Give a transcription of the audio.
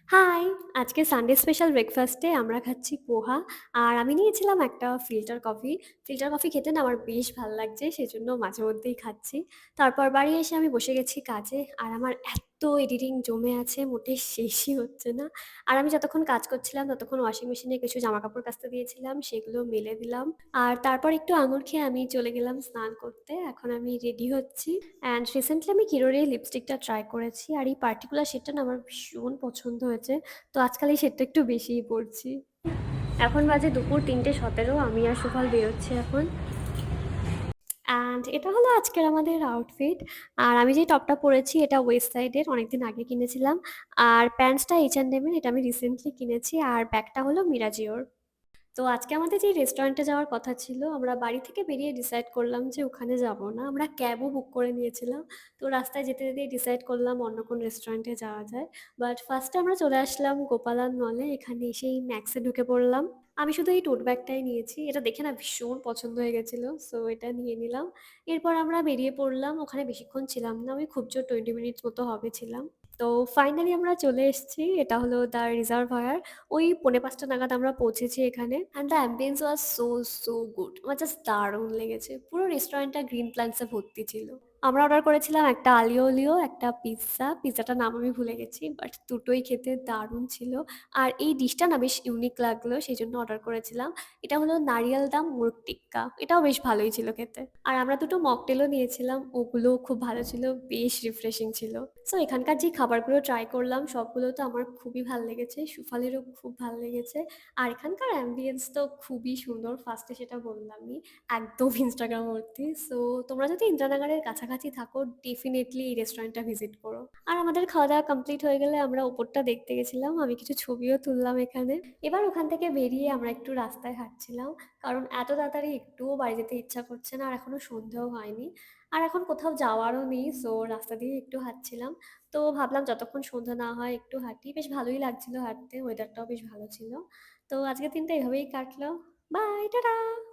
High! আজকে Sunday special ব্রেকফাস্টে আমরা খাচ্ছি পোহা। আর আমি নিয়েছিলাম একটা ফিল্টার কফি। ফিল্টার কফি খেতে না আমার বেশ ভাল লাগছে, সেজন্য মাঝে মধ্যেই খাচ্ছি। তারপর বাড়ি এসে আমি বসে গেছি কাজে। আর আমার এত এডিটিং জমে আছে মোটেই শেষই হচ্ছে না। আর আমি যতক্ষণ কাজ করছিলাম ততক্ষণ ওয়াশিং মেশিনে কিছু জামাকাপড় কাচতে দিয়েছিলাম, সেগুলো মেলে দিলাম। আর তারপর একটু আঙুর খেয়ে আমি চলে গেলাম স্নান করতে। এখন আমি রেডি হচ্ছি। অ্যান্ড রিসেন্টলি আমি Hero এর লিপস্টিকটা ট্রাই করেছি। আর এই পার্টিকুলার শেডটা না আমার ভীষণ পছন্দ হয়েছে। তো আজকাল এই শেডটা একটু বেশিই পড়ছি। এখন বাজে দুপুর ৩:১৭, আমি আর সুফল বেরোচ্ছি এখন। অ্যান্ড এটা হলো আজকের আমাদের আউটফিট। আর আমি যে টপটা পরেছি এটা ওয়েস্ট সাইডের, অনেকদিন আগে কিনেছিলাম। আর প্যান্টসটা H&M এর, এটা আমি রিসেন্টলি কিনেছি। আর ব্যাগটা হলো মিরাজিওর। তো আজকে আমাদের যে রেস্টুরেন্টে যাওয়ার কথা ছিল, আমরা বাড়ি থেকে বেরিয়ে ডিসাইড করলাম যে ওখানে যাব না। আমরা ক্যাবও বুক করে নিয়েছিলাম। তো রাস্তায় যেতে যেতেই ডিসাইড করলাম অন্য কোন রেস্টুরেন্টে যাওয়া যায়। বাট ফার্স্টে আমরা চলে আসলাম গোপালান মলে। এখানে এসেই ম্যাক্সে ঢুকে পড়লাম। আমি শুধু এই টোট ব্যাগটাই নিয়েছি। এটা দেখে না ভীষণ পছন্দ হয়ে গেছিল। সো এটা নিয়ে নিলাম। এরপর আমরা বেরিয়ে পড়লাম। ওখানে বেশিক্ষণ ছিলাম না। ওই খুব জোর 20 মিনিটস মতো হবে ছিলাম। তো ফাইনালি আমরা চলে এসেছি। এটা হলো দ্য রিজার্ভায়ার। ওই 4:45 নাগাদ আমরা পৌঁছেছি এখানে। And the ambience was so good. আমার জাস্ট দারুণ লেগেছে। পুরো রেস্টুরেন্টটা গ্রিন প্ল্যান্টসে ভর্তি ছিল। আমরা অর্ডার করেছিলাম একটা আলিও ওলিও, একটা পিজ্জা। পিজ্জাটার নাম আমি ভুলে গেছি। বাট দুটোই খেতে দারুণ ছিল। আর এই ডিশটা না বেশ ইউনিক লাগলো, সেজন্য অর্ডার করেছিলাম। এটা হলো নারিয়াল দাম মুরগ টিক্কা। এটাও বেশ ভালোই ছিল খেতে। আর আমরা দুটো মকটেলও নিয়েছিলাম। ওগুলোও খুব ভালো ছিল, বেশ রিফ্রেশিং ছিল। সো এখানকার যে খাবারগুলো ট্রাই করলাম সবগুলো তো আমার খুবই ভাল লেগেছে। সুফালেরও খুব ভাল লেগেছে। আর এখানকার অ্যাম্বিয়েন্স তো খুবই সুন্দর। ফার্স্টে সেটা বললামই। একদম ইনস্টাগ্রাম ভর্তি। সো তোমরা যদি ইন্দিরানগরের কাছাকাছি থাকো ডেফিনিটলি এই রেস্টুরেন্টটা ভিজিট করো। আর আমাদের খাওয়া-দাওয়া কমপ্লিট হয়ে গেলে আমরা উপরটা দেখতে গেছিলাম। আমি কিছু ছবিও তুললাম এখানে। এবার ওখান থেকে বেরিয়ে আমরা একটু রাস্তায় হাঁটছিলাম। কারণ এত তাড়াতাড়ি একটুও বাড়ি যেতে ইচ্ছা করছে না। আর এখনো সন্ধেও হয়নি। আর এখন কোথাও যাওয়ারও নেই। সো রাস্তা দিয়ে একটু হাঁটছিলাম। তো ভাবলাম যতক্ষণ সন্ধ্যা না হয় একটু হাঁটি। বেশ ভালোই লাগছিল হাঁটতে। ওয়েদারটাও বেশ ভালো ছিল। তো আজকের দিনটা এভাবেই কাটলো। Bye, tata!